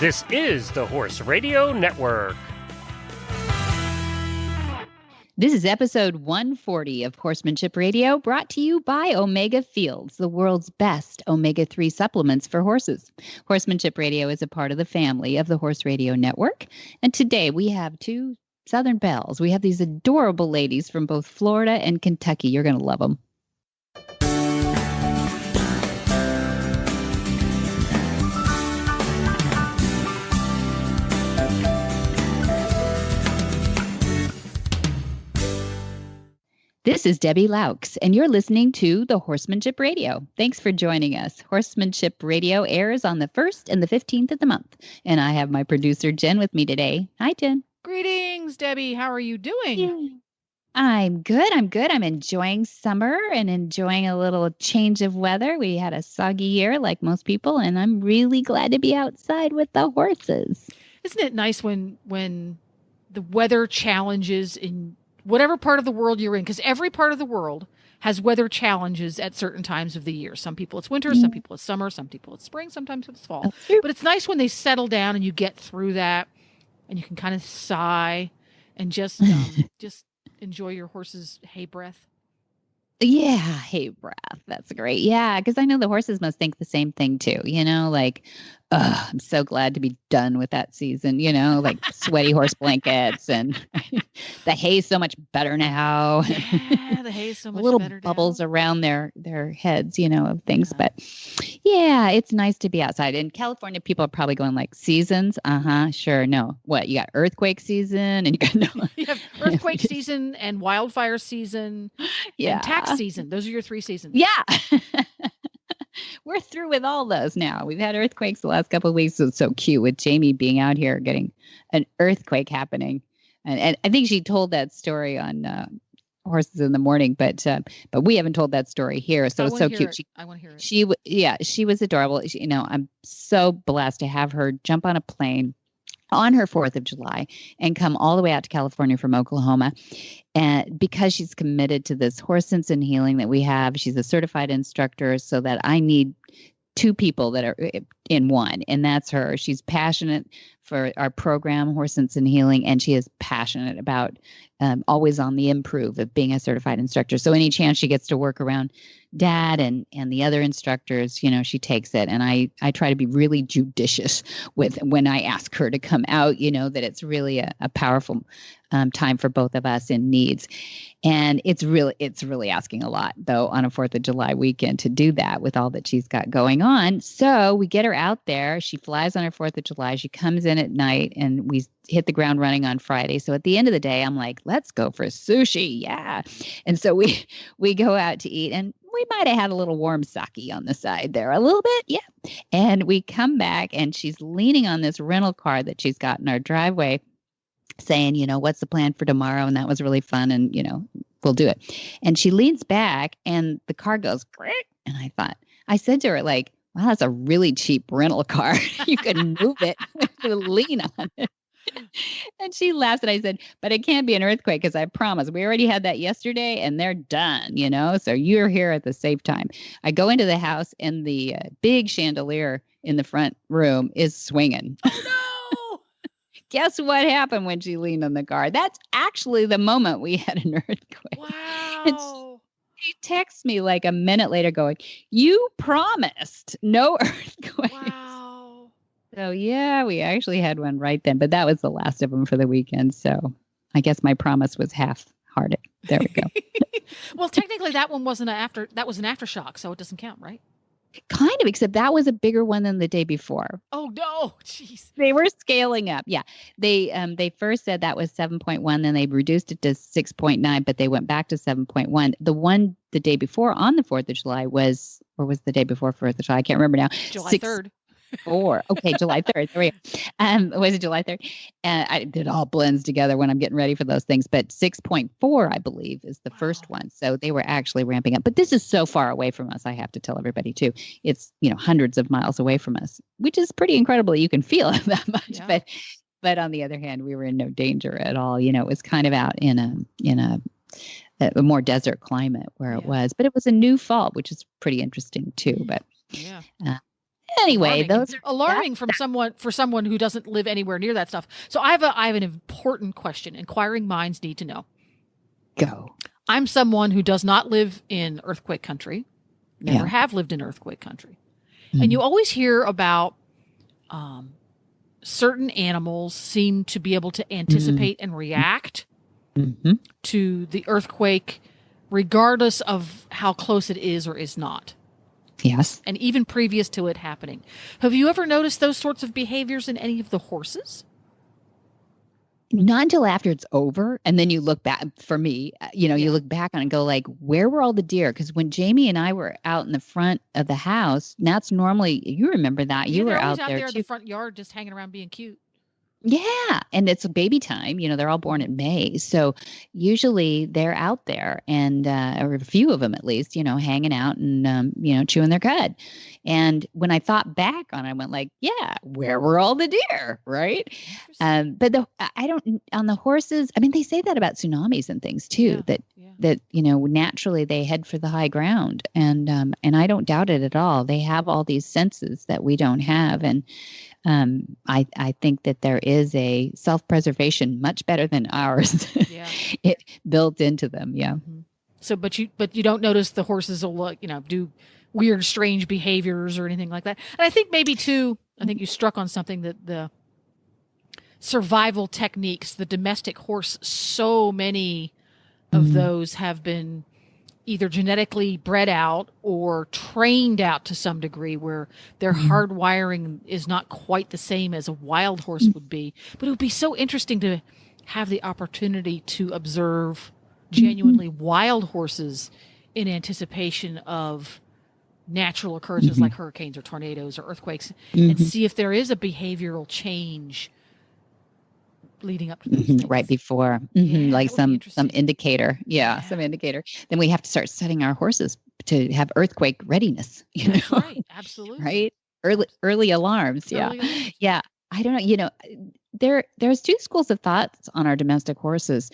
This is the Horse Radio Network. This is episode 140 of Horsemanship Radio, brought to you by Omega Fields, the world's best omega-3 supplements for horses. Horsemanship Radio is a part of the family of the Horse Radio Network. And today we have two Southern belles. We have these adorable ladies from both Florida and Kentucky. You're going to love them. This is Debbie Laux, and you're listening to the Horsemanship Radio. Thanks for joining us. Horsemanship Radio airs on the 1st and the 15th of the month, and I have my producer, Jen, with me today. Hi, Jen. Greetings, Debbie. How are you doing? Yeah. I'm good. I'm enjoying summer and enjoying a little change of weather. We had a soggy year like most people, and I'm really glad to be outside with the horses. Isn't it nice when the weather challenges in whatever part of the world you're in, because every part of the world has weather challenges at certain times of the year. Some people it's winter, some people it's summer, some people it's spring, sometimes it's fall. But it's nice when they settle down and you get through that and you can kind of sigh and just enjoy your horse's hay breath. Yeah, hay breath. That's great. Yeah, because I know the horses must think the same thing too. I'm so glad to be done with that season, like sweaty horse blankets and the hay's so much better now. Yeah, the hay's so much little better bubbles now. Around their heads, of things. Yeah. But yeah, it's nice to be outside. In California, people are probably going like seasons. Sure. No. What? You got earthquake season and you got no. You have earthquake season and wildfire season and tax season. Those are your 3 seasons. Yeah. We're through with all those now. We've had earthquakes the last couple of weeks. It's so cute with Jamie being out here getting an earthquake happening. And I think she told that story on Horses in the Morning, but we haven't told that story here. So it's so cute. I want to hear it. She was adorable. I'm so blessed to have her jump on a plane on her 4th of July and come all the way out to California from Oklahoma. And because she's committed to this horse sense and healing that we have, she's a certified instructor, so that I need 2 people that are in one, and that's her. She's passionate for our program, Horse Sense and Healing, and she is passionate about always on the improve of being a certified instructor. So any chance she gets to work around Dad and the other instructors, she takes it. And I try to be really judicious with when I ask her to come out, that it's really a powerful time for both of us in needs. And it's really asking a lot, though, on a 4th of July weekend to do that with all that she's got going on. So we get her out there. She flies on her 4th of July. She comes in at night and we hit the ground running on Friday. So at the end of the day, I'm like, let's go for sushi. Yeah. And so we go out to eat, and we might have had a little warm sake on the side there, a little bit. Yeah. And we come back and she's leaning on this rental car that she's got in our driveway saying, what's the plan for tomorrow? And that was really fun. And, we'll do it. And she leans back and the car goes, Crick. And I said to her, like, wow, that's a really cheap rental car. You can move it to lean on it. And she laughs, and I said, but it can't be an earthquake, because I promise we already had that yesterday and they're done, so you're here at the safe time. I go into the house and the big chandelier in the front room is swinging. Oh, no! Guess what happened when she leaned on the car? That's actually the moment we had an earthquake. Wow. She texts me like a minute later going, you promised no earthquake. Wow. So, yeah, we actually had one right then, but that was the last of them for the weekend. So I guess my promise was half-hearted. There we go. Well, technically that one was an aftershock, so it doesn't count, right? Kind of, except that was a bigger one than the day before. Oh, no. Jeez. They were scaling up. Yeah. They first said that was 7.1, then they reduced it to 6.9, but they went back to 7.1. The one the day before on the 4th of July was the day before 4th of July? I can't remember now. July 3rd. 4. Okay, July 3rd. There we go. Was it July 3rd? It all blends together when I'm getting ready for those things. But 6.4, I believe, is the first one. So they were actually ramping up. But this is so far away from us, I have to tell everybody, too. It's, hundreds of miles away from us, which is pretty incredible. You can feel it that much. Yeah. But on the other hand, we were in no danger at all. It was kind of out in a more desert climate where it was. But it was a new fault, which is pretty interesting, too. But Anyway, alarming from someone who doesn't live anywhere near that stuff. So I have an important question. Inquiring minds need to know. Go. I'm someone who does not live in earthquake country. Never have lived in earthquake country. Mm-hmm. And you always hear about certain animals seem to be able to anticipate and react to the earthquake, regardless of how close it is or is not. Yes. And even previous to it happening. Have you ever noticed those sorts of behaviors in any of the horses? Not until after it's over. And then you look back, for me, you look back on it and go like, where were all the deer? Because when Jamie and I were out in the front of the house, that's normally, you remember that. You were out there in too. the front yard just hanging around being cute. Yeah. And it's a baby time. They're all born in May. So usually they're out there and, or a few of them at least, hanging out and, chewing their cud. And when I thought back on it, I went like, yeah, where were all the deer? Right. But on the horses, I mean, they say that about tsunamis and things too, that naturally they head for the high ground. And I don't doubt it at all. They have all these senses that we don't have. And, I think that there is a self-preservation much better than ours. It built into them. Yeah. Mm-hmm. So, but you don't notice the horses will, do weird, strange behaviors or anything like that. And I think maybe too, I think you struck on something that the survival techniques, the domestic horse, so many of those have been either genetically bred out or trained out to some degree where their hardwiring is not quite the same as a wild horse would be. But it would be so interesting to have the opportunity to observe genuinely wild horses in anticipation of natural occurrences like hurricanes or tornadoes or earthquakes and see if there is a behavioral change leading up to those things. Right before, like some indicator. Some indicator. Then we have to start setting our horses to have earthquake readiness. That's right. Absolutely. Right. Early alarms. Yeah. I don't know. There's two schools of thoughts on our domestic horses.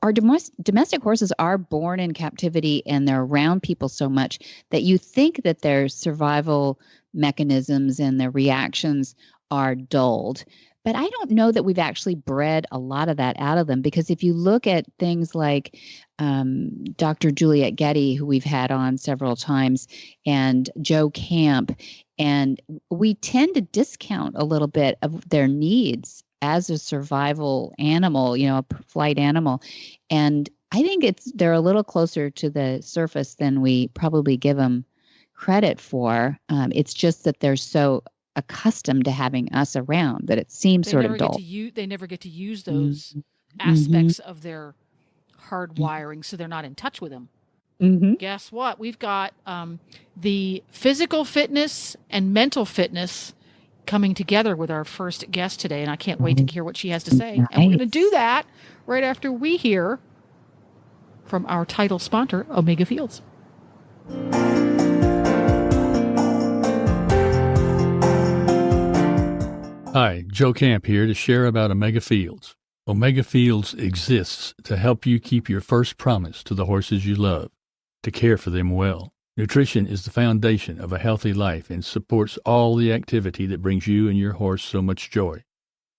Our domestic horses are born in captivity and they're around people so much that you think that their survival mechanisms and their reactions are dulled. But I don't know that we've actually bred a lot of that out of them, because if you look at things like Dr. Juliet Getty, who we've had on several times, and Joe Camp, and we tend to discount a little bit of their needs as a survival animal, a flight animal. And I think they're a little closer to the surface than we probably give them credit for. It's just that they're so accustomed to having us around that it seems sort of dull. They never get to use those aspects of their hardwiring, so they're not in touch with them. Guess what? We've got the physical fitness and mental fitness coming together with our first guest today, and I can't wait to hear what she has to say. Nice. And we're going to do that right after we hear from our title sponsor, Omega Fields. Hi, Joe Camp here to share about Omega Fields. Omega Fields exists to help you keep your first promise to the horses you love, to care for them well. Nutrition is the foundation of a healthy life and supports all the activity that brings you and your horse so much joy.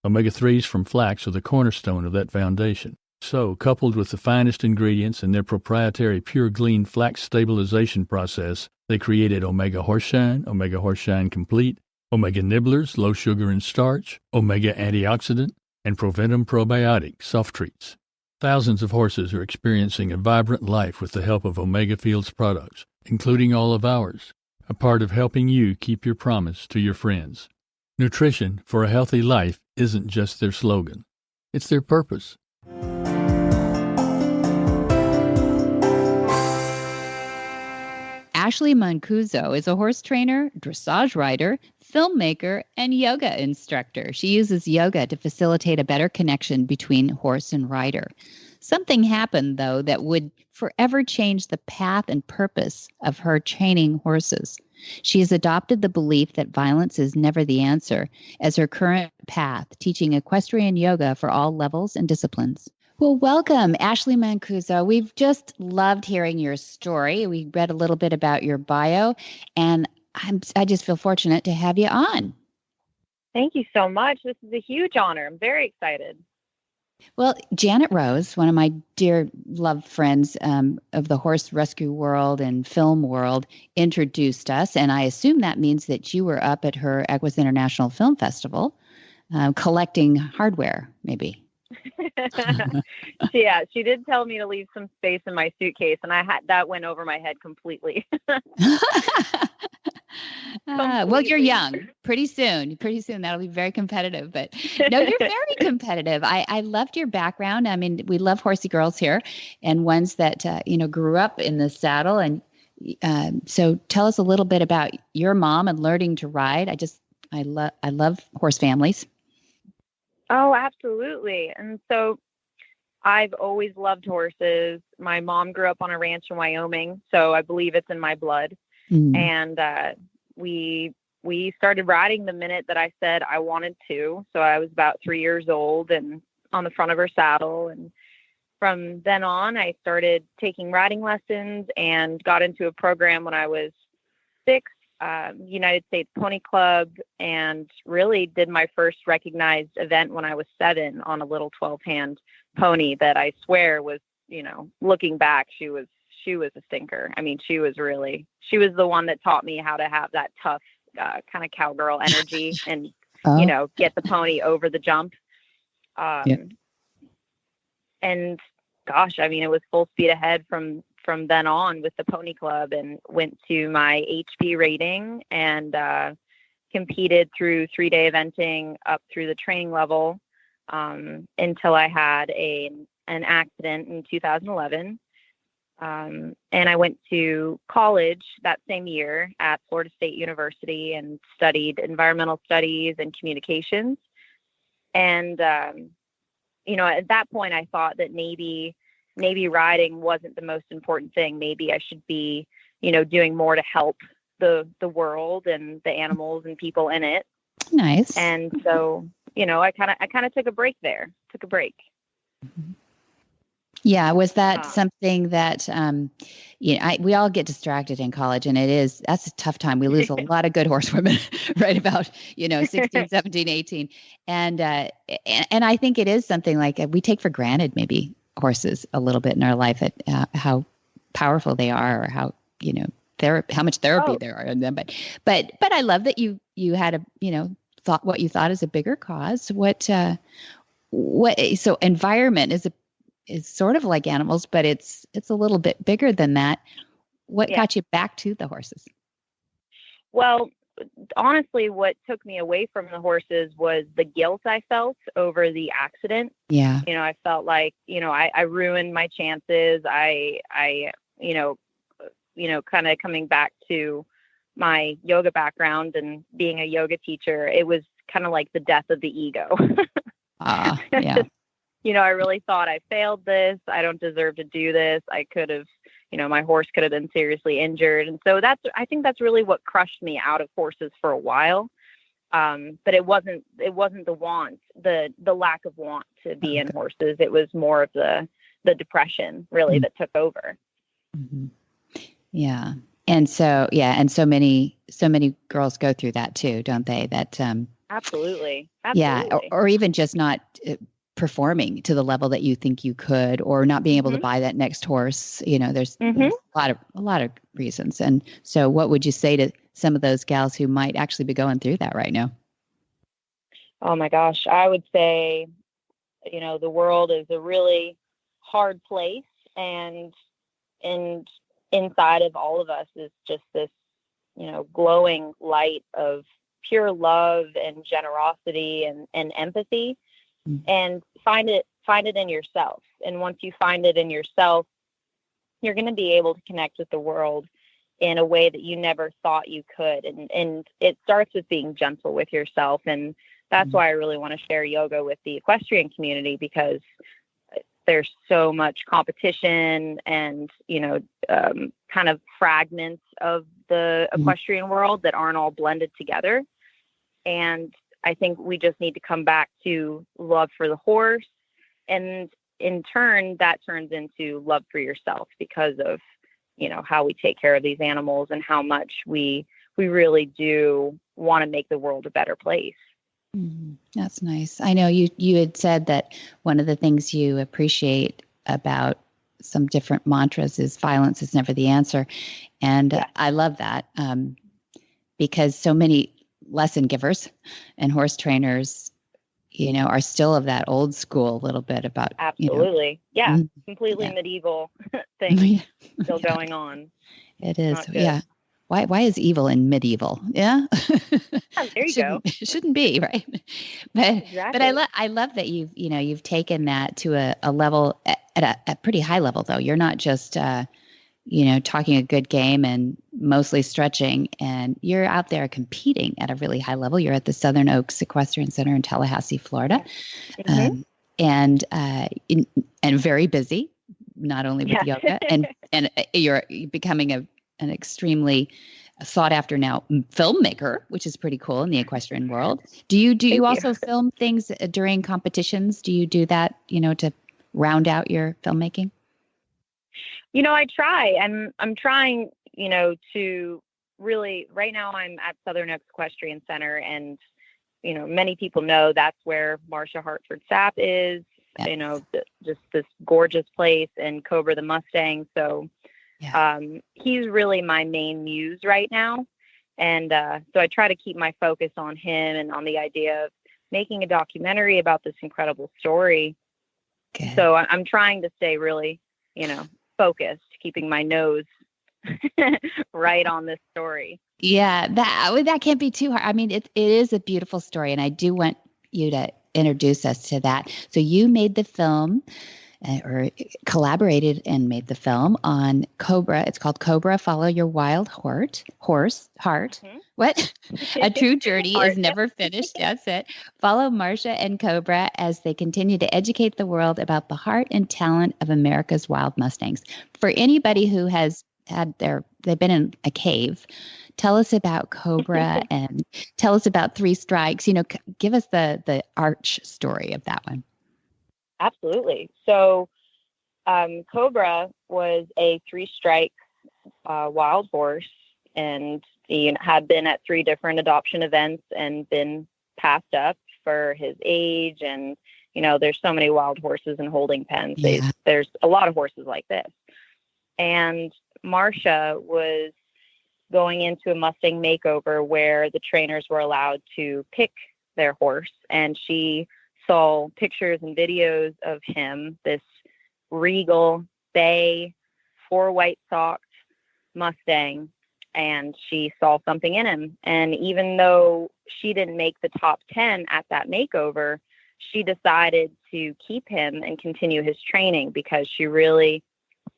Omega-3s from flax are the cornerstone of that foundation. So, coupled with the finest ingredients in their proprietary Pure Glean flax stabilization process, they created Omega Horse Complete, Omega Nibblers, low sugar and starch, Omega Antioxidant, and Proventum Probiotic soft treats. Thousands of horses are experiencing a vibrant life with the help of Omega Fields products, including all of ours, a part of helping you keep your promise to your friends. Nutrition for a healthy life isn't just their slogan, it's their purpose. Ashley Mancuso is a horse trainer, dressage rider, filmmaker, and yoga instructor. She uses yoga to facilitate a better connection between horse and rider. Something happened, though, that would forever change the path and purpose of her training horses. She has adopted the belief that violence is never the answer as her current path, teaching equestrian yoga for all levels and disciplines. Well, welcome, Ashley Mancuso. We've just loved hearing your story. We read a little bit about your bio, and I just feel fortunate to have you on. Thank you so much. This is a huge honor. I'm very excited. Well, Janet Rose, one of my dear love friends of the horse rescue world and film world, introduced us. And I assume that means that you were up at her Equus International Film Festival collecting hardware, maybe. Yeah, she did tell me to leave some space in my suitcase, and that went over my head completely. Well, you're young. Pretty soon that'll be very competitive. But no, you're very competitive. I loved your background. I mean, we love horsey girls here, and ones that grew up in the saddle. And so, tell us a little bit about your mom and learning to ride. I love horse families. Oh, absolutely. And so, I've always loved horses. My mom grew up on a ranch in Wyoming, so I believe it's in my blood. Mm. And we started riding the minute that I said I wanted to. So I was about 3 years old and on the front of her saddle. And from then on, I started taking riding lessons and got into a program when I was 6, United States Pony Club, and really did my first recognized event when I was 7 on a little 12-hand pony that I swear was, looking back, she was a stinker. I mean, she was the one that taught me how to have that tough kind of cowgirl energy and, get the pony over the jump. And gosh, I mean, it was full speed ahead from then on with the Pony Club, and went to my HB rating and competed through 3-day eventing up through the training level until I had an accident in 2011. And I went to college that same year at Florida State University and studied environmental studies and communications. And, at that point I thought that maybe riding wasn't the most important thing. Maybe I should be, doing more to help the world and the animals and people in it. Nice. And so, I kind of took a break there. Yeah. Was that something that, we all get distracted in college, and that's a tough time. We lose a lot of good horsewomen right about, 16, 17, 18. And I think it is something like we take for granted maybe horses a little bit in our life, at how powerful they are, or how, how much therapy there are in them. But I love that you had thought what you thought is a bigger cause. So environment is sort of like animals, but it's a little bit bigger than that. What got you back to the horses? Well, honestly, what took me away from the horses was the guilt I felt over the accident. Yeah. I felt like, I ruined my chances. I kind of coming back to my yoga background and being a yoga teacher, it was kind of like the death of the ego. Yeah. I really thought I failed this. I don't deserve to do this. I could have, my horse could have been seriously injured. And so I think that's really what crushed me out of horses for a while. But it wasn't the want, the lack of want to be in horses. It was more of the depression really that took over. Mm-hmm. Yeah. And so many girls go through that too, don't they? That, absolutely. Yeah. Or even just not performing to the level that you think you could, or not being able to buy that next horse. There's a lot of reasons. And so what would you say to some of those gals who might actually be going through that right now? Oh my gosh. I would say, the world is a really hard place, and inside of all of us is just this, glowing light of pure love and generosity and empathy. And find it in yourself. And once you find it in yourself, you're going to be able to connect with the world in a way that you never thought you could. And it starts with being gentle with yourself. And that's why I really want to share yoga with the equestrian community, because there's so much competition and, kind of fragments of the equestrian world that aren't all blended together. And I think we just need to come back to love for the horse. And in turn, that turns into love for yourself because of, how we take care of these animals and how much we we really do want to make the world a better place. That's nice. I know you had said that one of the things you appreciate about some different mantras is violence is never the answer. And I love that because so many lesson givers and horse trainers, are still of that old school a little bit about. Absolutely. Completely medieval thing still going on. It is. Yeah. Why is evil in medieval? Yeah. There you go. It shouldn't be, right? But I love that you've taken that to a level at a pretty high level though. You're not just talking a good game and mostly stretching, and you're out there competing at a really high level. You're at the Southern Oaks Equestrian Center in Tallahassee, Florida, and very busy, not only with yoga, and you're becoming an extremely sought after now filmmaker, which is pretty cool in the equestrian world. Do you also film things during competitions? Do you do that, to round out your filmmaking? I try, and I'm trying, to really, right now I'm at Southern Oaks Equestrian Center, and, many people know that's where Marcia Hartford Sapp is, just this gorgeous place, and Cobra the Mustang. So he's really my main muse right now. And so I try to keep my focus on him and on the idea of making a documentary about this incredible story. Okay. So I'm trying to stay really, focused, keeping my nose right on this story. Yeah, that can't be too hard. I mean, it is a beautiful story, and I do want you to introduce us to that. So you made the film, or collaborated and made the film on Cobra. It's called Cobra, Follow Your Wild Heart. Mm-hmm. What? A true journey is never finished. That's it. Follow Marcia and Cobra as they continue to educate the world about the heart and talent of America's wild Mustangs. For anybody who has they've been in a cave, tell us about Cobra and tell us about Three Strikes. Give us the arch story of that one. Absolutely. So Cobra was a 3-strike wild horse, and he had been at 3 different adoption events and been passed up for his age. And, there's so many wild horses in holding pens. Yeah. There's a lot of horses like this. And Marcia was going into a Mustang makeover where the trainers were allowed to pick their horse, and she saw pictures and videos of him, this regal bay, 4 white-socked Mustang, and she saw something in him. And even though she didn't make the top 10 at that makeover, she decided to keep him and continue his training because she really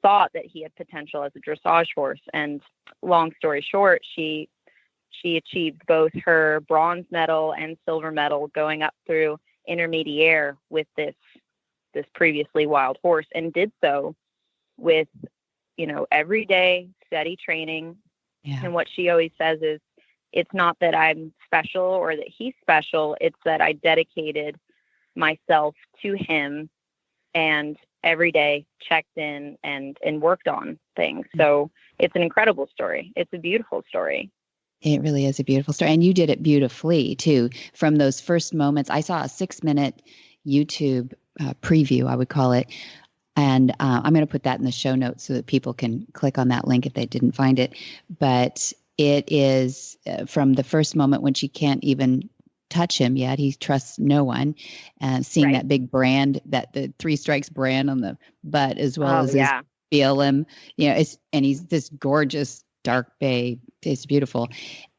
thought that he had potential as a dressage horse. And long story short, she achieved both her bronze medal and silver medal going up through intermediate with this previously wild horse, and did so with everyday steady training. And what she always says is, it's not that I'm special or that he's special, it's that I dedicated myself to him and every day checked in and worked on things. So it's an incredible story. It's a beautiful story. It really is a beautiful story. And you did it beautifully, too. From those first moments, I saw a 6-minute YouTube preview, I would call it. And I'm going to put that in the show notes so that people can click on that link if they didn't find it. But it is from the first moment when she can't even touch him yet. He trusts no one. And seeing that big brand, the 3 Strikes brand on the butt, as well as his feel him. And he's this gorgeous dark bay. It's beautiful.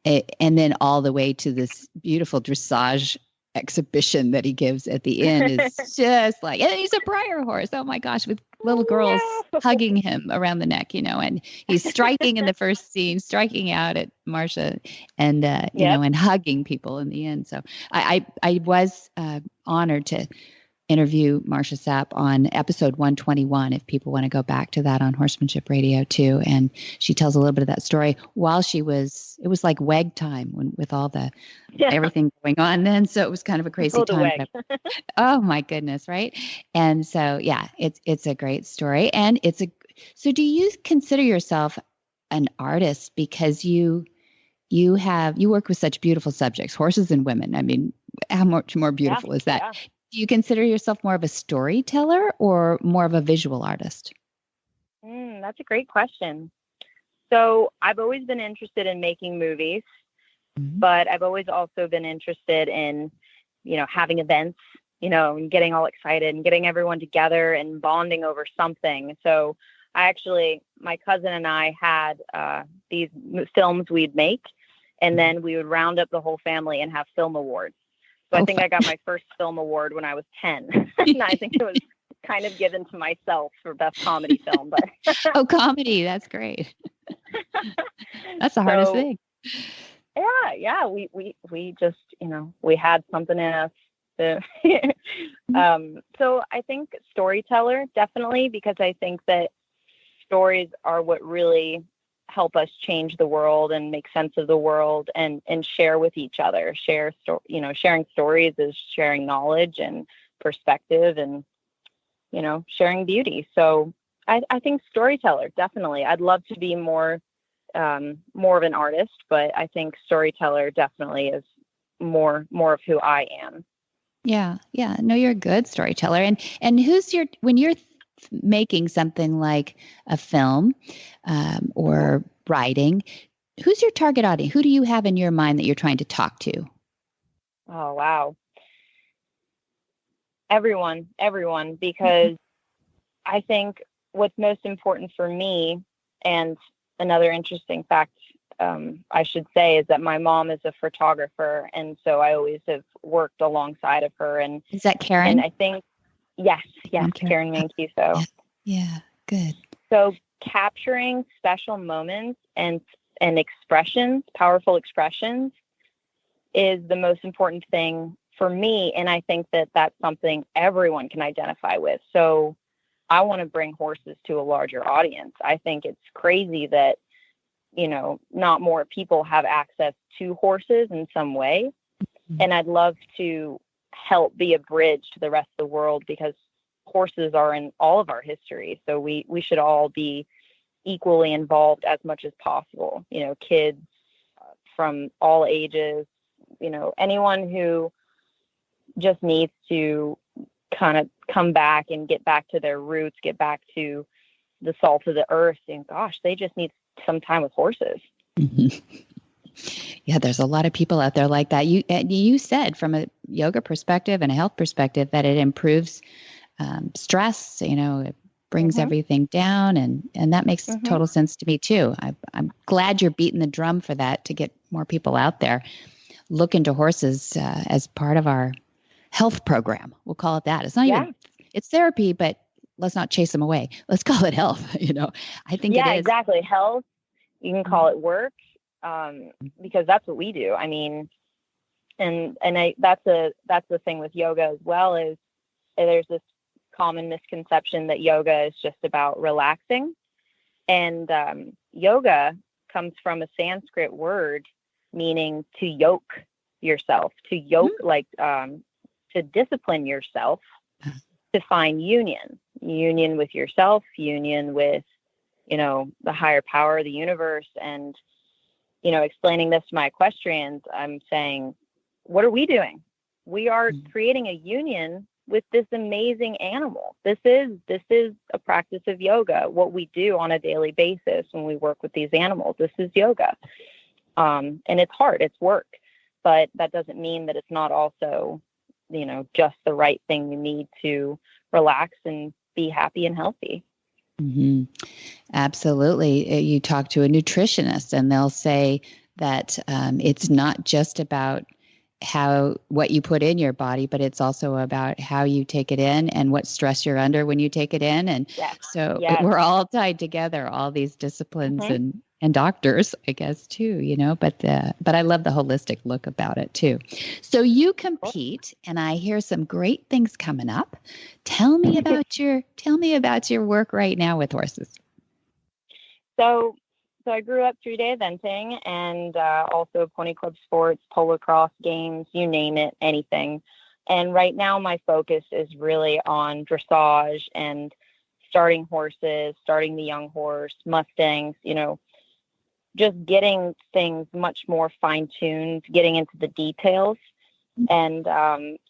And then all the way to this beautiful dressage exhibition that he gives at the end is just like, and he's a Breyer horse. Oh my gosh, with little girls hugging him around the neck, and he's striking in the first scene, striking out at Marcia and, and hugging people in the end. So I was honored to interview Marcia Sapp on episode 121, if people want to go back to that on Horsemanship Radio too. And she tells a little bit of that story while it was like WEG time with all the everything going on then. So it was kind of a crazy time. Oh my goodness. Right. And so, it's a great story. And so do you consider yourself an artist because you you work with such beautiful subjects, horses and women. I mean, how much more beautiful is that? Yeah. Do you consider yourself more of a storyteller or more of a visual artist? That's a great question. So I've always been interested in making movies, but I've always also been interested in, having events, and getting all excited and getting everyone together and bonding over something. So my cousin and I had these films we'd make, and then we would round up the whole family and have film awards. So I think I got my first film award when I was 10. And I think it was kind of given to myself for best comedy film. But comedy. That's great. That's the hardest thing. Yeah. We just, we had something in us. So I think storyteller, definitely, because I think that stories are what really help us change the world and make sense of the world and share with each other. Sharing stories is sharing knowledge and perspective and, sharing beauty. So I think storyteller, definitely. I'd love to be more of an artist, but I think storyteller definitely is more of who I am. Yeah. Yeah. No, you're a good storyteller. And when you're making something like a film or writing, who's your target audience? Who do you have in your mind that you're trying to talk to? Oh, wow. Everyone, because I think what's most important for me, and another interesting fact I should say, is that my mom is a photographer, and so I always have worked alongside of her. And is that Karen? And I think yes, Karen Mancuso. Yeah, good. So capturing special moments and expressions, powerful expressions, is the most important thing for me, and I think that that's something everyone can identify with. So I want to bring horses to a larger audience. I think it's crazy that not more people have access to horses in some way. And I'd love to help be a bridge to the rest of the world, because horses are in all of our history. So we should all be equally involved as much as possible. Kids from all ages, anyone who just needs to kind of come back and get back to their roots, get back to the salt of the earth. And gosh, they just need some time with horses. Yeah, there's a lot of people out there like that. You said from a yoga perspective and a health perspective that it improves stress. It brings everything down, and that makes total sense to me too. I'm glad you're beating the drum for that, to get more people out there look into horses as part of our health program. We'll call it that. It's not even, it's therapy, but let's not chase them away. Let's call it health. I think it is. Exactly. Health. You can call it work, because that's what we do. I mean, that's the thing with yoga as well, is there's this common misconception that yoga is just about relaxing. And yoga comes from a Sanskrit word meaning to yoke yourself, to discipline yourself, to find union with yourself, union with, the higher power of the universe. And, explaining this to my equestrians, I'm saying, what are we doing? We are creating a union with this amazing animal. This is a practice of yoga. What we do on a daily basis when we work with these animals, this is yoga. And it's hard, it's work, but that doesn't mean that it's not also, just the right thing you need to relax and be happy and healthy. Mm-hmm. Absolutely. You talk to a nutritionist and they'll say that it's not just about what you put in your body, but it's also about how you take it in and what stress you're under when you take it in. And so we're all tied together, all these disciplines and doctors, I guess, too, but I love the holistic look about it too. So you compete, and I hear some great things coming up. Tell me about your work right now with horses. So I grew up 3-day eventing, and also pony club sports, polo cross games, you name it, anything. And right now my focus is really on dressage and starting horses, starting the young horse, Mustangs, just getting things much more fine-tuned, getting into the details. And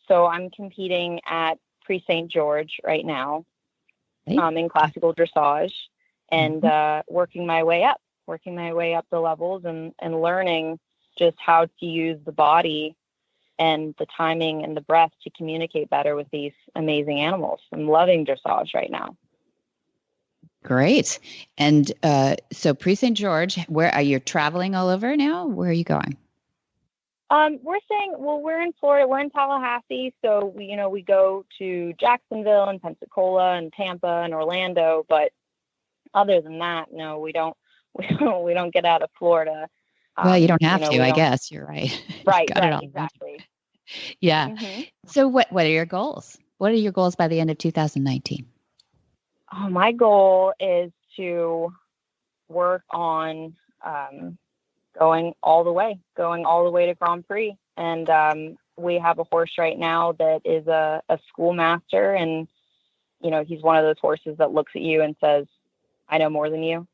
so I'm competing at Prix St. George right now in classical dressage, and working my way up the levels and learning just how to use the body and the timing and the breath to communicate better with these amazing animals. I'm loving dressage right now. Great. And so Prix St. George, where are you traveling all over now? Where are you going? We're in Florida. We're in Tallahassee. So we go to Jacksonville and Pensacola and Tampa and Orlando. But other than that, no, we don't get out of Florida. Well, you don't have to, I guess. You're right. Right, exactly. Yeah. Mm-hmm. So what are your goals? What are your goals by the end of 2019? Oh, my goal is to work on going all the way to Grand Prix. And we have a horse right now that is a schoolmaster, and he's one of those horses that looks at you and says, "I know more than you."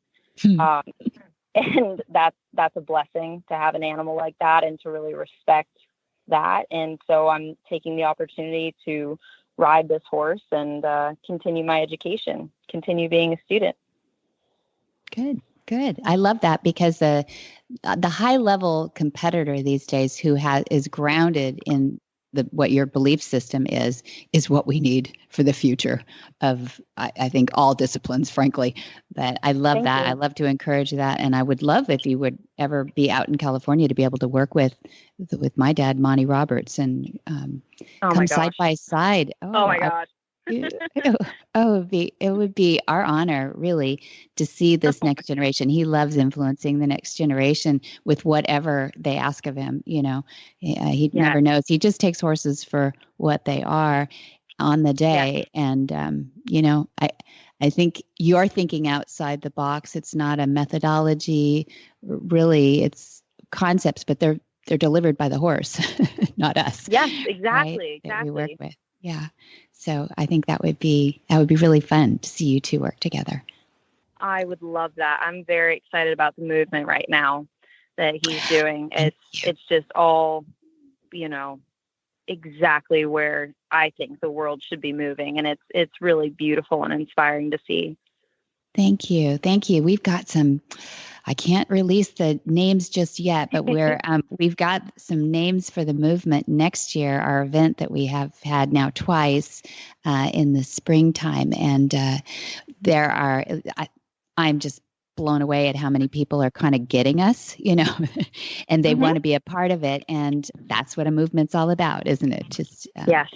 And that's a blessing to have an animal like that and to really respect that. And so I'm taking the opportunity to ride this horse and continue my education, continue being a student. Good. I love that, because the high level competitor these days who is grounded in what your belief system is what we need for the future of, I think, all disciplines, frankly. But I love Thank that. you. I love to encourage that. And I would love if you would ever be out in California to be able to work with my dad, Monty Roberts, and come side by side. Oh my gosh. It would be our honor, really, to see this next generation. He loves influencing the next generation with whatever they ask of him. He never knows. He just takes horses for what they are on the day. Yeah. And, I think you're thinking outside the box. It's not a methodology, really. It's concepts, but they're delivered by the horse, not us. Yes, exactly. Right? Exactly. That we work with. Yeah. So I think that would be really fun to see you two work together. I would love that. I'm very excited about the movement right now that he's doing. It's just all, exactly where I think the world should be moving. And it's really beautiful and inspiring to see. Thank you. We've got some, I can't release the names just yet, but we've got some names for the movement next year, our event that we have had now twice in the springtime. And I'm just blown away at how many people are kind of getting us, and they want to be a part of it. And that's what a movement's all about, isn't it? Just yes.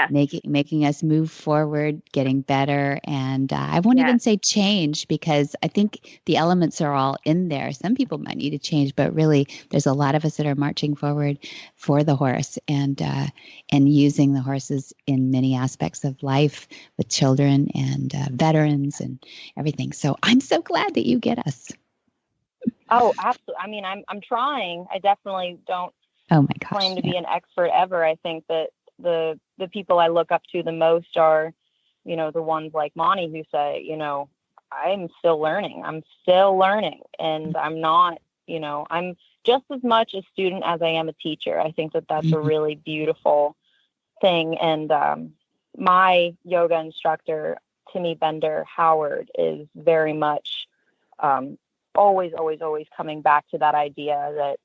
Making us move forward, getting better. And I won't even say change, because I think the elements are all in there. Some people might need to change, but really there's a lot of us that are marching forward for the horse and using the horses in many aspects of life with children and veterans and everything. So I'm so glad that you get us. Oh, absolutely. I mean, I'm trying. I definitely don't claim to be an expert ever. I think that the people I look up to the most are, the ones like Monty who say, I'm still learning. And I'm not, I'm just as much a student as I am a teacher. I think that that's a really beautiful thing. And my yoga instructor, Timmy Bender Howard, is very much always coming back to that idea that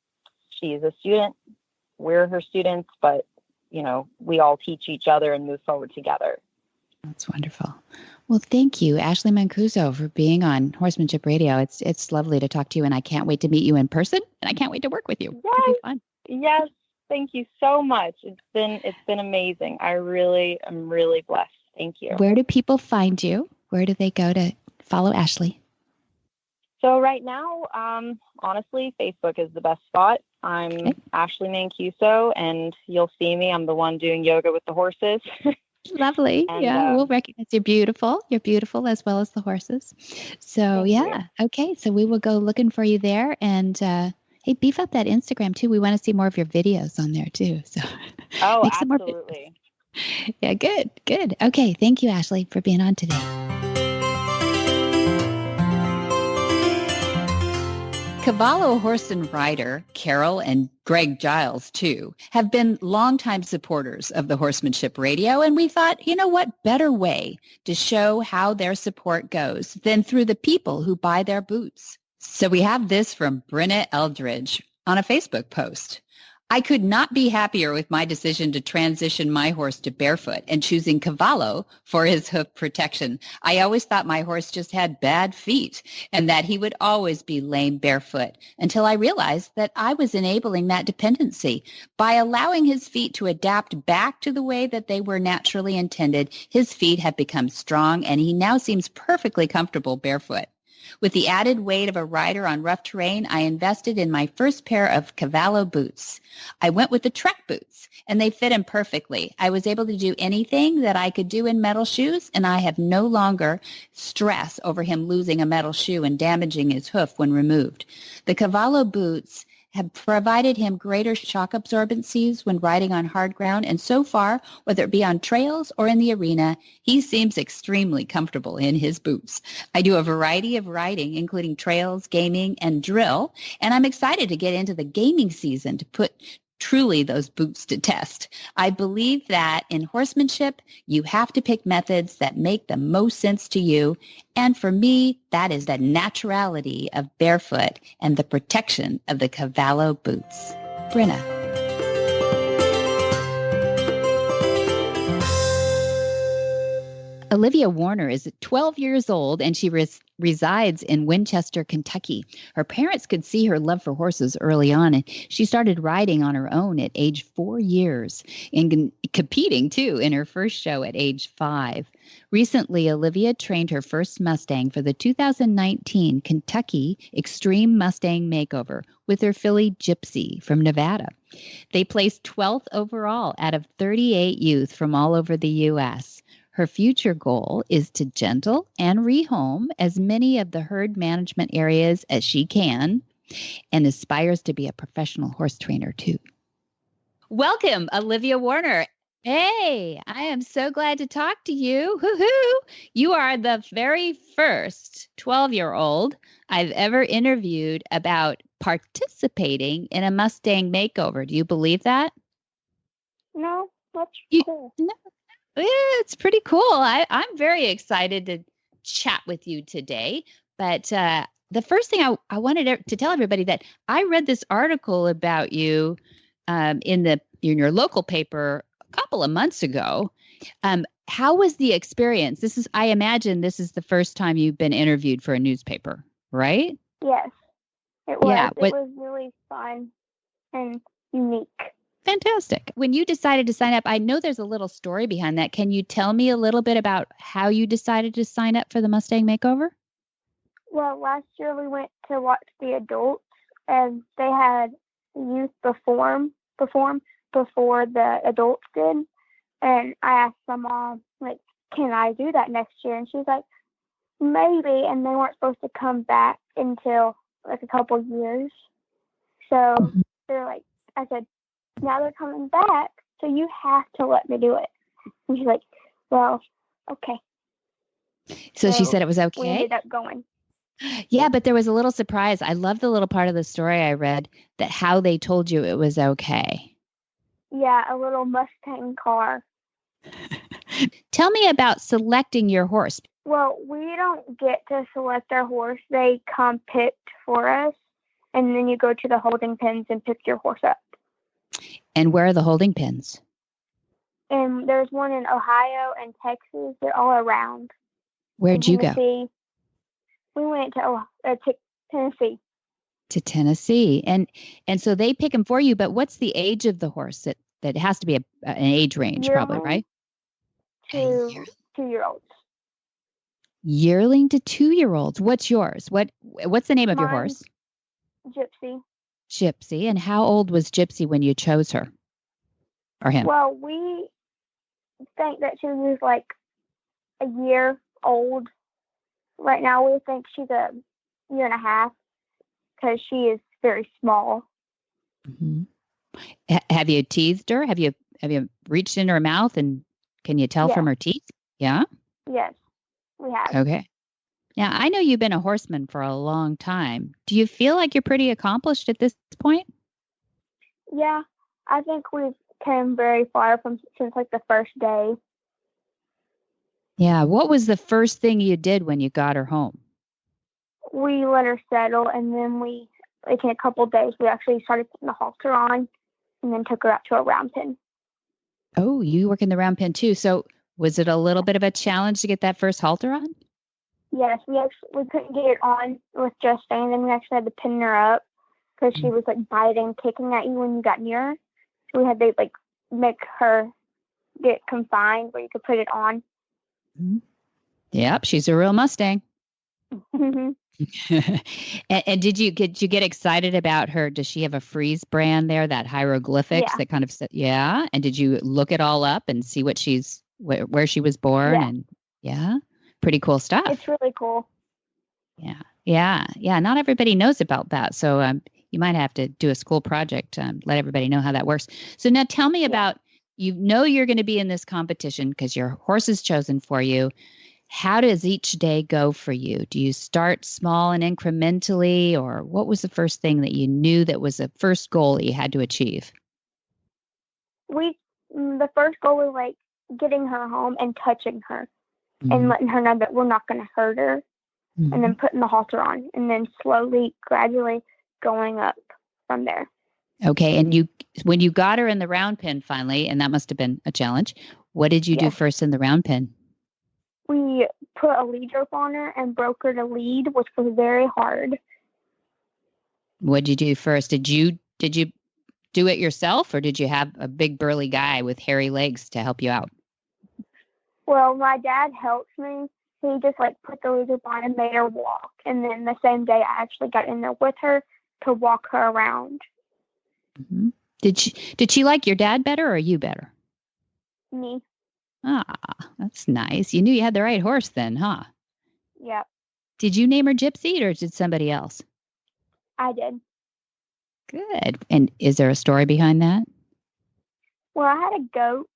she is a student, we're her students, but we all teach each other and move forward together. That's wonderful. Well, thank you, Ashley Mancuso, for being on Horsemanship Radio. It's lovely to talk to you, and I can't wait to meet you in person, and I can't wait to work with you. Yes. It'll be fun. Yes. Thank you so much. It's been amazing. I'm really blessed. Thank you. Where do people find you? Where do they go to follow Ashley? So right now, honestly, Facebook is the best spot. I'm Ashley Mancuso, and you'll see me. I'm the one doing yoga with the horses. Lovely. And, we'll recognize you're beautiful. You're beautiful as well as the horses. So, Okay. So we will go looking for you there. And hey, beef up that Instagram too. We want to see more of your videos on there too. So make some absolutely. More yeah, good. Okay. Thank you, Ashley, for being on today. Cavallo horse and rider Carol and Greg Giles, too, have been longtime supporters of the Horsemanship Radio, and we thought, you know what better way to show how their support goes than through the people who buy their boots. So we have this from Brenna Eldridge on a Facebook post. I could not be happier with my decision to transition my horse to barefoot and choosing Cavallo for his hoof protection. I always thought my horse just had bad feet and that he would always be lame barefoot until I realized that I was enabling that dependency. By allowing his feet to adapt back to the way that they were naturally intended, his feet have become strong and he now seems perfectly comfortable barefoot. With the added weight of a rider on rough terrain, I invested in my first pair of Cavallo boots. I went with the Trek boots, and they fit him perfectly. I was able to do anything that I could do in metal shoes, and I have no longer stress over him losing a metal shoe and damaging his hoof when removed. The Cavallo boots have provided him greater shock absorbencies when riding on hard ground, and so far, whether it be on trails or in the arena, he seems extremely comfortable in his boots. I do a variety of riding, including trails, gaming, and drill, and I'm excited to get into the gaming season to put truly those boots to test. I believe that in horsemanship, you have to pick methods that make the most sense to you. And for me, that is the naturality of barefoot and the protection of the Cavallo boots. Brenna. Olivia Warner is 12 years old and she resides in Winchester, Kentucky. Her parents could see her love for horses early on, and she started riding on her own at age 4 years and competing, too, in her first show at age 5. Recently, Olivia trained her first Mustang for the 2019 Kentucky Extreme Mustang Makeover with her filly Gypsy from Nevada. They placed 12th overall out of 38 youth from all over the U.S. Her future goal is to gentle and rehome as many of the herd management areas as she can and aspires to be a professional horse trainer too. Welcome, Olivia Warner. Hey, I am so glad to talk to you. Hoo-hoo. You are the very first 12-year-old I've ever interviewed about participating in a Mustang makeover. Do you believe that? No, that's cool. No. Yeah, it's pretty cool. I'm very excited to chat with you today. But the first thing I wanted to tell everybody that I read this article about you in your local paper a couple of months ago. How was the experience? I imagine this is the first time you've been interviewed for a newspaper, right? Yes, it was. Yeah, it was really fun and unique. Fantastic. When you decided to sign up, I know there's a little story behind that. Can you tell me a little bit about how you decided to sign up for the Mustang Makeover? Well, last year we went to watch the adults, and they had the youth perform before the adults did. And I asked my mom, can I do that next year? And she's like, maybe. And they weren't supposed to come back until a couple years. So they're like, I said, now they're coming back, so you have to let me do it. And she's like, well, okay. So she said it was okay? We ended up going. Yeah, but there was a little surprise. I love the little part of the story I read that how they told you it was okay. Yeah, a little Mustang car. Tell me about selecting your horse. Well, we don't get to select our horse. They come picked for us, and then you go to the holding pens and pick your horse up. And where are the holding pens? And there's one in Ohio and Texas. They're all around. Where'd you go? We went to Tennessee. To Tennessee. And so they pick them for you, but what's the age of the horse? That has to be an age range, probably, right? To 2-year-olds. Yearling to 2-year-olds. What's yours? What's the name of your horse? Gypsy. Gypsy. And how old was Gypsy when you chose her or him? Well, we think that she was like a year old. Right now, we think she's a year and a half because she is very small. Mm-hmm. Have you teased her? Have you reached in her mouth and can you tell from her teeth? Yeah. Yes, we have. Okay. Now, I know you've been a horseman for a long time. Do you feel like you're pretty accomplished at this point? Yeah, I think we've come very far since like the first day. Yeah. What was the first thing you did when you got her home? We let her settle, and then in a couple of days, we actually started putting the halter on, and then took her out to a round pen. Oh, you work in the round pen too. So was it a little bit of a challenge to get that first halter on? Yes, we couldn't get it on with just standing. We actually had to pin her up because she was like biting, kicking at you when you got near her. So we had to like make her get confined where you could put it on. Mm-hmm. Yep, she's a real Mustang. and did you get excited about her? Does she have a Frise brand there, that hieroglyphics that kind of said, yeah? And did you look it all up and see what where she was born? Yeah. And yeah, pretty cool stuff. It's really cool. Yeah. Not everybody knows about that. So you might have to do a school project, let everybody know how that works. So now tell me about, you're going to be in this competition because your horse is chosen for you. How does each day go for you? Do you start small and incrementally, or what was the first thing that you knew that was the first goal that you had to achieve? The first goal was like getting her home and touching her and letting her know that we're not going to hurt her, and then putting the halter on, and then slowly, gradually going up from there. Okay. And when you got her in the round pen finally, and that must have been a challenge, what did you do first in the round pen? We put a lead rope on her and broke her to lead, which was very hard. What did you do first? Did you do it yourself, or did you have a big burly guy with hairy legs to help you out? Well, my dad helped me. He just like put the lead rope on and made her walk. And then the same day I actually got in there with her to walk her around. Mm-hmm. Did she like your dad better or you better? Me. Ah, that's nice. You knew you had the right horse then, huh? Yep. Did you name her Gypsy, or did somebody else? I did. Good. And is there a story behind that? Well, I had a goat,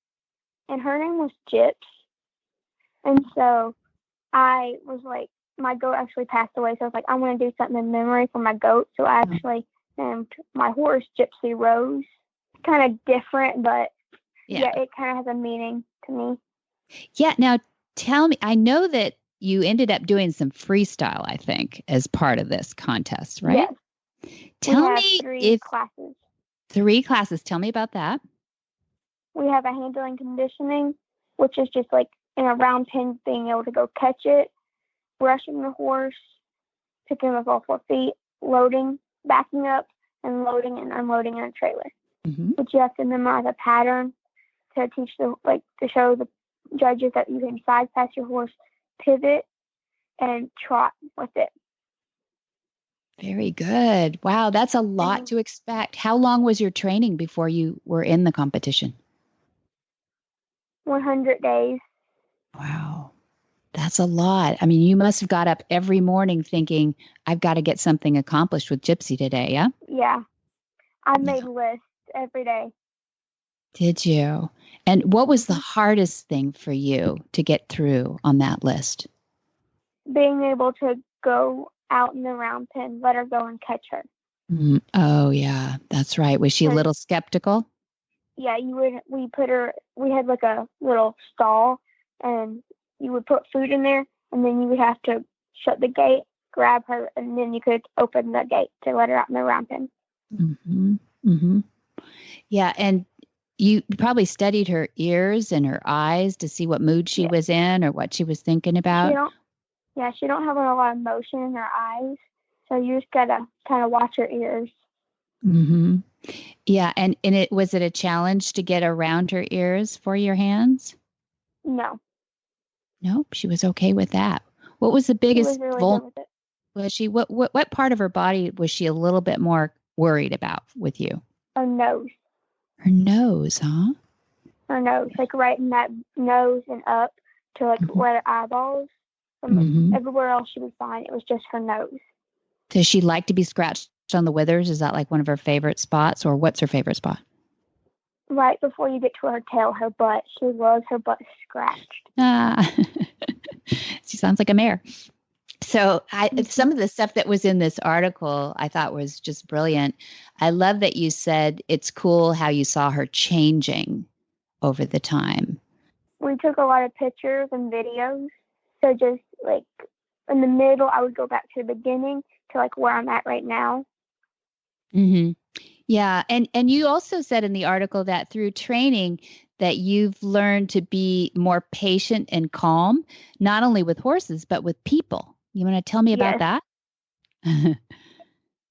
and her name was Gyps. And so I was like, my goat actually passed away. So I was like, I want to do something in memory for my goat. So I actually named my horse Gypsy Rose. Kind of different, but yeah, it kind of has a meaning to me. Yeah. Now tell me, I know that you ended up doing some freestyle, I think, as part of this contest, right? Yes. Tell me three classes. 3 classes. Tell me about that. We have a handling conditioning, which is just like in a round pen, being able to go catch it, brushing the horse, picking him up all 4 feet, loading, backing up, and loading and unloading in a trailer. Mm-hmm. But you have to memorize a pattern to teach to show the judges that you can side pass your horse, pivot, and trot with it. Very good. Wow, that's a lot to expect. How long was your training before you were in the competition? 100 days. Wow. That's a lot. I mean, you must have got up every morning thinking, I've got to get something accomplished with Gypsy today, yeah? Yeah. I made lists every day. Did you? And what was the hardest thing for you to get through on that list? Being able to go out in the round pen, let her go and catch her. Oh, yeah, that's right. Was she a little skeptical? Yeah, we had like a little stall, and you would put food in there, and then you would have to shut the gate, grab her, and then you could open the gate to let her out in the round pen. Mm-hmm. Mm-hmm. Yeah, and you probably studied her ears and her eyes to see what mood she was in or what she was thinking about. She don't have a lot of motion in her eyes, so you just gotta kind of watch her ears. Mm-hmm. Yeah, and was it a challenge to get around her ears for your hands? No. Nope, she was okay with that. What was the biggest? She was really good with it. Was she what part of her body was she a little bit more worried about with you? Her nose. Her nose, huh? Her nose, like right in that nose and up to like where her eyeballs. Everywhere else she was fine. It was just her nose. Does she like to be scratched on the withers? Is that like one of her favorite spots, or what's her favorite spot? Right before you get to her tail, her butt. She loves her butt scratched. She sounds like a mare. So some of the stuff that was in this article I thought was just brilliant. I love that you said it's cool how you saw her changing over the time. We took a lot of pictures and videos. So just like in the middle, I would go back to the beginning to like where I'm at right now. Mm-hmm. Yeah. And you also said in the article that through training that you've learned to be more patient and calm, not only with horses, but with people. You want to tell me about that?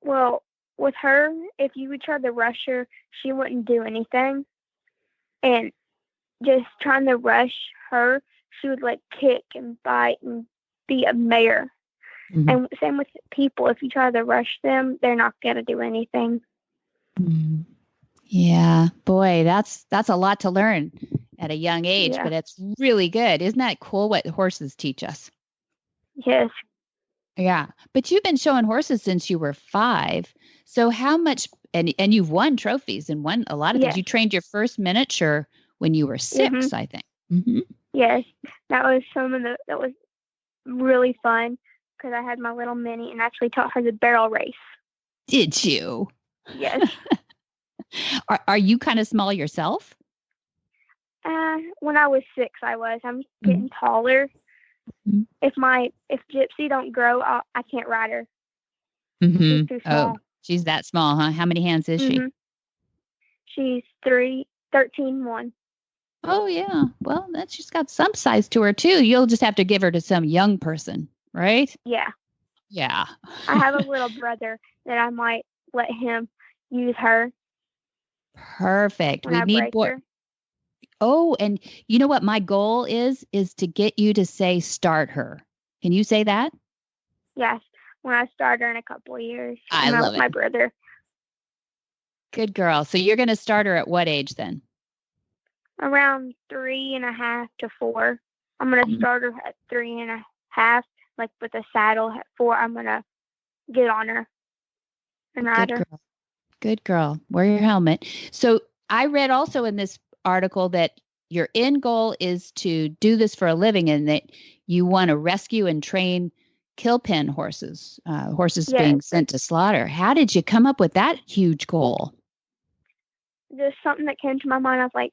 Well, with her, if you would try to rush her, she wouldn't do anything. And just trying to rush her, she would like kick and bite and be a mare. Mm-hmm. And same with people. If you try to rush them, they're not going to do anything. Mm-hmm. Yeah, boy, that's a lot to learn at a young age, but it's really good. Isn't that cool what horses teach us? Yes. Yeah, but you've been showing horses since you were 5. So how much, and you've won trophies and won a lot of things. You trained your first miniature when you were 6, I think. Mm-hmm. Yes, that was that was really fun because I had my little mini and actually taught her the barrel race. Did you? Yes. Are you kind of small yourself? When I was 6, I was. I'm getting taller. Mm-hmm. If Gypsy don't grow, I can't ride her. Mm-hmm. She's too small. Oh, she's that small, huh? How many hands is she? She's 13, 1. Oh yeah. Well, she's got some size to her too. You'll just have to give her to some young person, right? Yeah. Yeah. I have a little brother that I might let him use her. Perfect. We need more. Oh, and you know what my goal is to get you to say start her. Can you say that? Yes. When I start her in a couple of years. I love it. My brother. Good girl. So you're going to start her at what age then? Around 3.5 to 4. I'm going to start her at 3.5, like with a saddle. At 4, I'm going to get on her and ride her. Good girl. Wear your helmet. So I read also in this article that your end goal is to do this for a living and that you want to rescue and train kill pen horses, being sent to slaughter. How did you come up with that huge goal? Just something that came to my mind. I was like,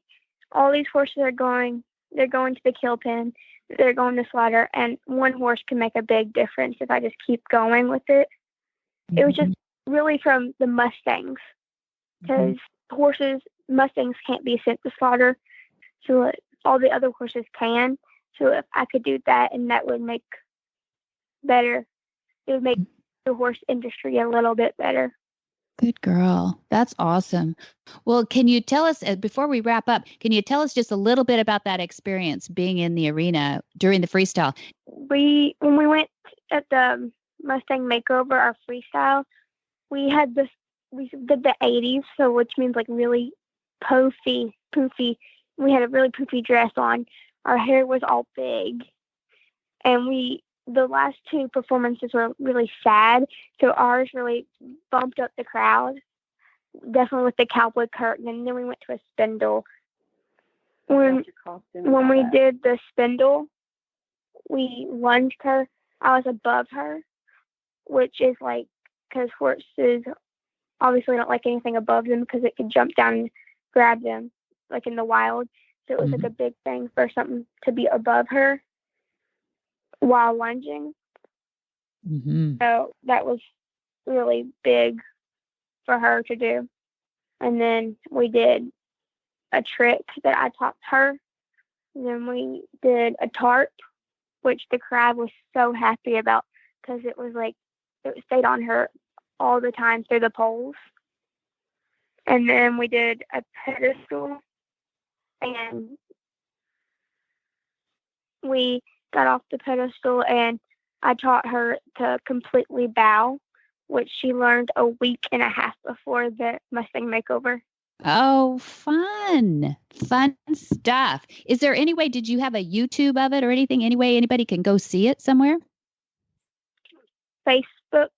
all these horses they're going to the kill pen, they're going to slaughter, and one horse can make a big difference if I just keep going with it. Mm-hmm. It was just really from the Mustangs, because Mustangs can't be sent to slaughter, so all the other horses can. So if I could do that, and that would make it would make the horse industry a little bit better. Good girl. That's awesome. Well, can you tell us, before we wrap up, can you tell us just a little bit about that experience being in the arena during the freestyle? When we went at the Mustang makeover, our freestyle, we did the 80s, so which means like really poofy. We had a really poofy dress on. Our hair was all big. And the last 2 performances were really sad, so ours really bumped up the crowd, definitely with the cowboy curtain, and then we went to a spindle. When we did the spindle, we lunged her. I was above her, which is like, because horses obviously don't like anything above them because it could jump down and grab them, like in the wild. So it was like a big thing for something to be above her while lunging. Mm-hmm. So that was really big for her to do. And then we did a trick that I taught her. And then we did a tarp, which the crowd was so happy about because it stayed on her all the time through the poles. And then we did a pedestal, and we got off the pedestal, and I taught her to completely bow, which she learned a week and a half before the Mustang makeover. Oh, fun stuff. Is there any way, did you have a YouTube of it or anything? Any way anybody can go see it somewhere? Facebook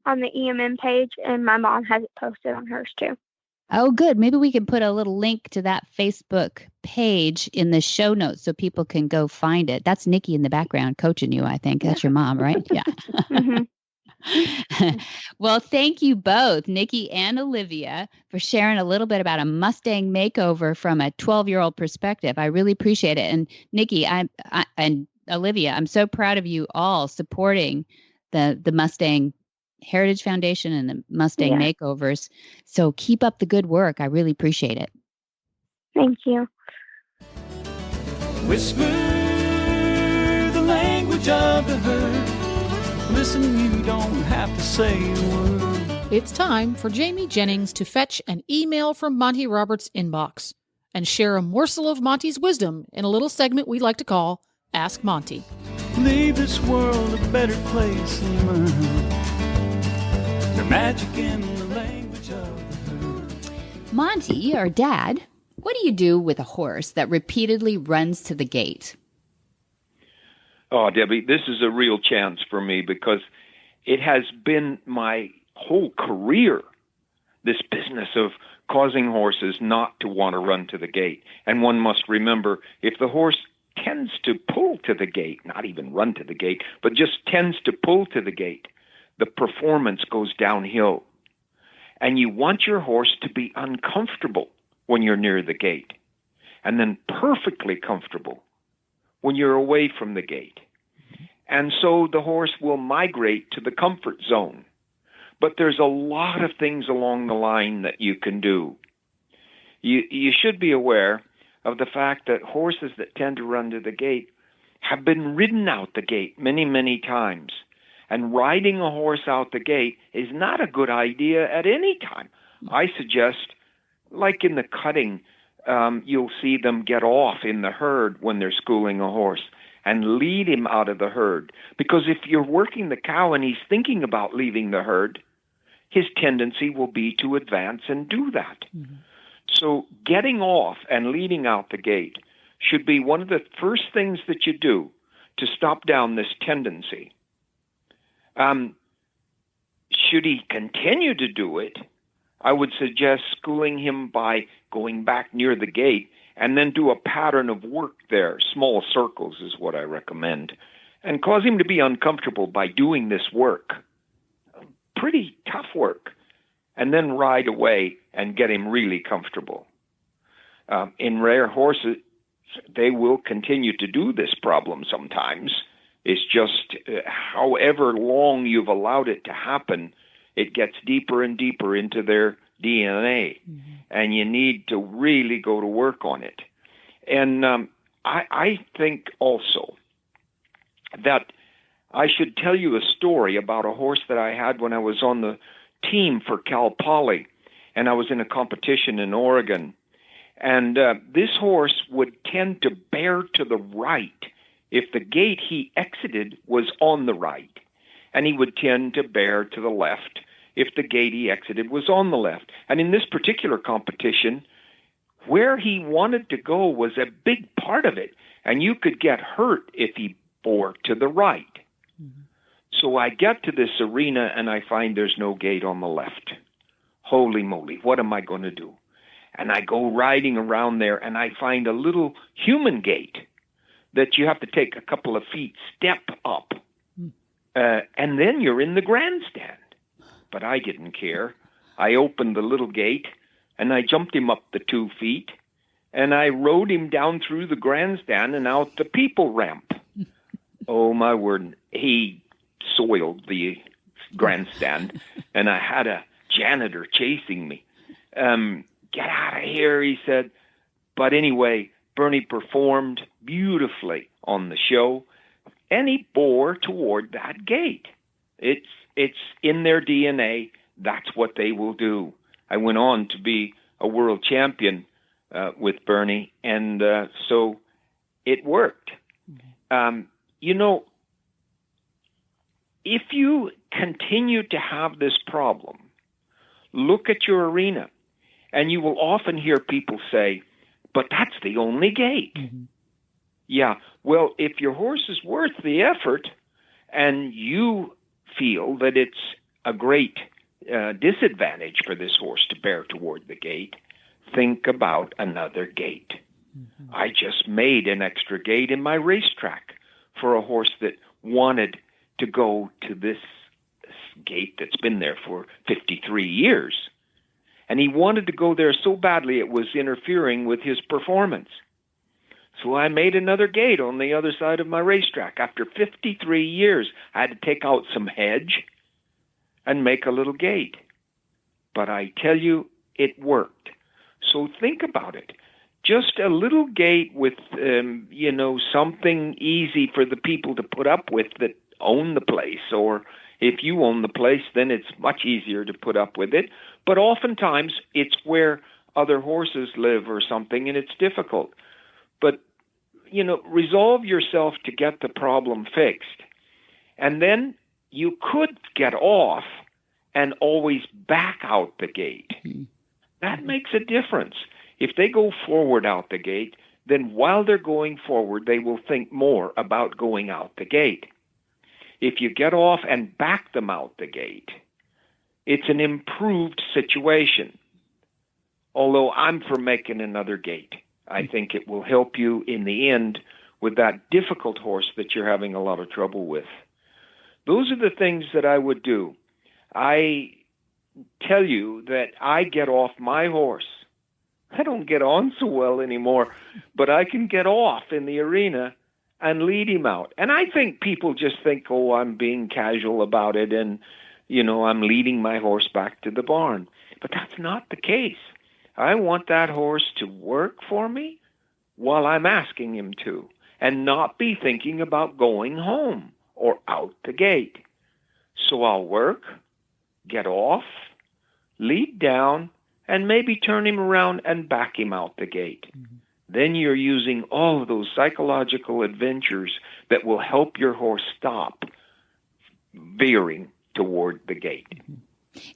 on the EMM page, and my mom has it posted on hers too. Oh, good. Maybe we can put a little link to that Facebook page in the show notes so people can go find it. That's Nikki in the background coaching you, I think. That's your mom, right? Yeah. Well, thank you both, Nikki and Olivia, for sharing a little bit about a Mustang makeover from a 12-year-old perspective. I really appreciate it. And Nikki, and Olivia, I'm so proud of you all supporting the Mustang Heritage Foundation and the Mustang makeovers. So keep up the good work. I really appreciate it. Thank you. Whisper the language of the herd. Listen, you don't have to say a word. It's time for Jamie Jennings to fetch an email from Monty Roberts' inbox and share a morsel of Monty's wisdom in a little segment we like to call Ask Monty. Leave this world a better place than mine. There's magic in the language of the herd. Monty, or Dad, what do you do with a horse that repeatedly runs to the gate? Oh, Debbie, this is a real chance for me because it has been my whole career, this business of causing horses not to want to run to the gate. And one must remember, if the horse tends to pull to the gate, not even run to the gate, but just tends to pull to the gate, the performance goes downhill. And you want your horse to be uncomfortable when you're near the gate, and then perfectly comfortable when you're away from the gate. And so the horse will migrate to the comfort zone. But there's a lot of things along the line that you can do. You should be aware of the fact that horses that tend to run to the gate have been ridden out the gate many, many times. And riding a horse out the gate is not a good idea at any time. I suggest, like in the cutting, you'll see them get off in the herd when they're schooling a horse and lead him out of the herd. Because if you're working the cow and he's thinking about leaving the herd, his tendency will be to advance and do that. Mm-hmm. So getting off and leading out the gate should be one of the first things that you do to stop down this tendency. Should he continue to do it, I would suggest schooling him by going back near the gate and then do a pattern of work there. Small circles is what I recommend. And cause him to be uncomfortable by doing this work. Pretty tough work. And then ride away and get him really comfortable. In rare horses, they will continue to do this problem sometimes. It's just however long you've allowed it to happen, it gets deeper and deeper into their DNA. Mm-hmm. And you need to really go to work on it. And I think also that I should tell you a story about a horse that I had when I was on the team for Cal Poly, and I was in a competition in Oregon. And this horse would tend to bear to the right if the gate he exited was on the right, and he would tend to bear to the left if the gate he exited was on the left. And in this particular competition, where he wanted to go was a big part of it, and you could get hurt if he bore to the right. Mm-hmm. So I get to this arena, and I find there's no gate on the left. Holy moly, what am I going to do? And I go riding around there, and I find a little human gate that you have to take a couple of feet, step up, and then you're in the grandstand. But I didn't care. I opened the little gate, and I jumped him up the 2 feet, and I rode him down through the grandstand and out the people ramp. Oh, my word. He soiled the grandstand, and I had a janitor chasing me. Get out of here, he said. But anyway, Bernie performed beautifully on the show, and he bore toward that gate. It's in their DNA. That's what they will do. I went on to be a world champion with Bernie, and so it worked. If you continue to have this problem, look at your arena, and you will often hear people say, but that's the only gate. Mm-hmm. Yeah, well, if your horse is worth the effort and you feel that it's a great disadvantage for this horse to bear toward the gate, think about another gate. Mm-hmm. I just made an extra gate in my racetrack for a horse that wanted to go to this gate that's been there for 53 years. And he wanted to go there so badly it was interfering with his performance. So I made another gate on the other side of my racetrack. After 53 years, I had to take out some hedge and make a little gate. But I tell you, it worked. So think about it. Just a little gate with, something easy for the people to put up with that own the place. Or if you own the place, then it's much easier to put up with it. But oftentimes, it's where other horses live or something, and it's difficult. But, resolve yourself to get the problem fixed. And then you could get off and always back out the gate. Mm-hmm. That makes a difference. If they go forward out the gate, then while they're going forward, they will think more about going out the gate. If you get off and back them out the gate, it's an improved situation. Although I'm for making another gate. I think it will help you in the end with that difficult horse that you're having a lot of trouble with. Those are the things that I would do. I tell you that I get off my horse. I don't get on so well anymore, but I can get off in the arena and lead him out. And I think people just think, oh, I'm being casual about it and, I'm leading my horse back to the barn. But that's not the case. I want that horse to work for me while I'm asking him to and not be thinking about going home or out the gate. So I'll work, get off, lead down, and maybe turn him around and back him out the gate. Mm-hmm. Then you're using all of those psychological adventures that will help your horse stop veering toward the gate. Mm-hmm.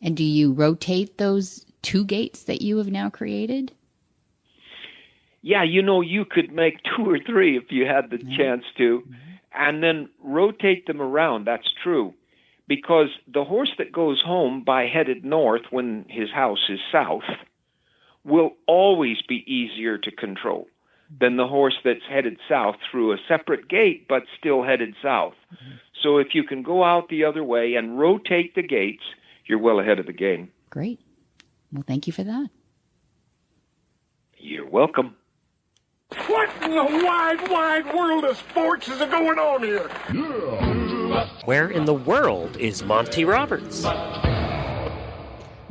And do you rotate those 2 gates that you have now created? Yeah, you could make 2 or 3 if you had the chance to, and then rotate them around. That's true. Because the horse that goes home by headed north when his house is south will always be easier to control than the horse that's headed south through a separate gate but still headed south. Mm-hmm. So if you can go out the other way and rotate the gates, you're well ahead of the game. Great. Well, thank you for that. You're welcome. What in the wide, wide world of sports is going on here? Where in the world is Monty Roberts?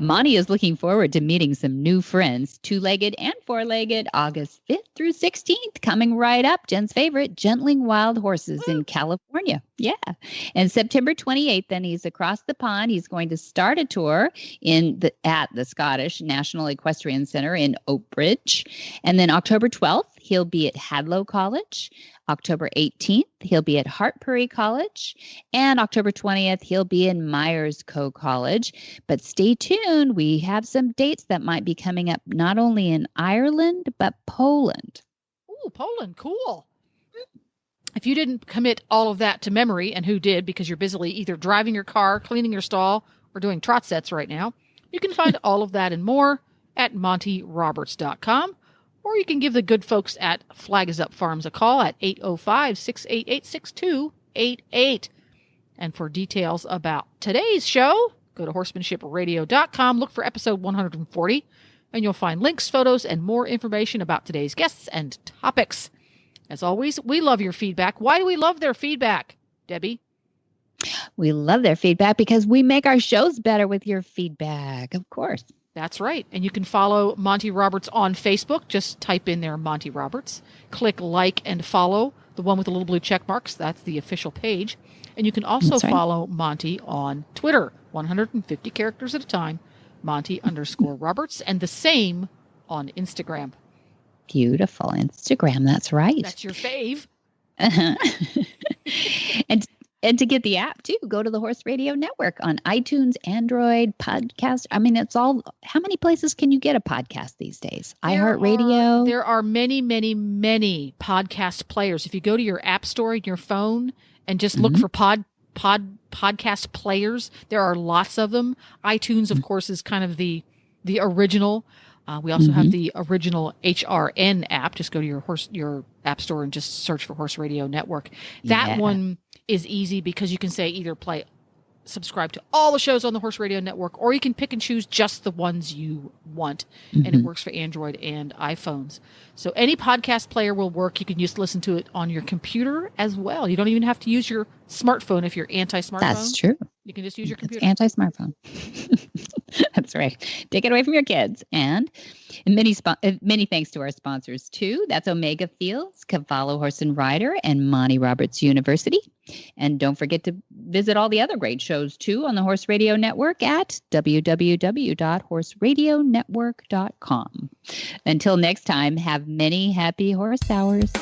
Monty is looking forward to meeting some new friends, 2-legged and 4-legged, August 5th through 16th, coming right up, Jen's favorite, Gentling Wild Horses in California. Yeah. And September 28th, then he's across the pond. He's going to start a tour at the Scottish National Equestrian Center in Oakbridge. And then October 12th, he'll be at Hadlow College. October 18th, he'll be at Hart Prairie College. And October 20th, he'll be in Myers Co. College. But stay tuned. We have some dates that might be coming up not only in Ireland, but Poland. Ooh, Poland. Cool. If you didn't commit all of that to memory, and who did because you're busily either driving your car, cleaning your stall, or doing trot sets right now, you can find all of that and more at montyroberts.com. Or you can give the good folks at Flag Is Up Farms a call at 805-688-6288. And for details about today's show, go to horsemanshipradio.com, look for episode 140, and you'll find links, photos, and more information about today's guests and topics. As always, we love your feedback. Why do we love their feedback, Debbie? We love their feedback because we make our shows better with your feedback, of course. That's right. And you can follow Monty Roberts on Facebook. Just type in there Monty Roberts. Click like and follow, the one with the little blue check marks. That's the official page. And you can also follow Monty on Twitter, 150 characters at a time, Monty_Roberts, and the same on Instagram. Beautiful. Instagram. That's right. That's your fave. Uh-huh. And to get the app, too, go to the Horse Radio Network on iTunes, Android, podcast. I mean, it's all, how many places can you get a podcast these days? iHeartRadio. There are many, many, many podcast players. If you go to your app store in your phone and just look for podcast players. There are lots of them. iTunes, of course, is kind of the original. We also have the original HRN app. Just go to your app store and just search for Horse Radio Network. That one is easy because you can say either subscribe to all the shows on the Horse Radio Network, or you can pick and choose just the ones you want. And it works for Android and iPhones. So any podcast player will work. You can just listen to it on your computer as well. You don't even have to use your smartphone if you're anti-smartphone. That's true. You can just use your computer. It's anti-smartphone. That's right. Take it away from your kids. And many thanks to our sponsors, too. That's Omega Fields, Cavallo Horse and Rider, and Monty Roberts University. And don't forget to visit all the other great shows, too, on the Horse Radio Network at www.horseradionetwork.com. Until next time, have many happy horse hours.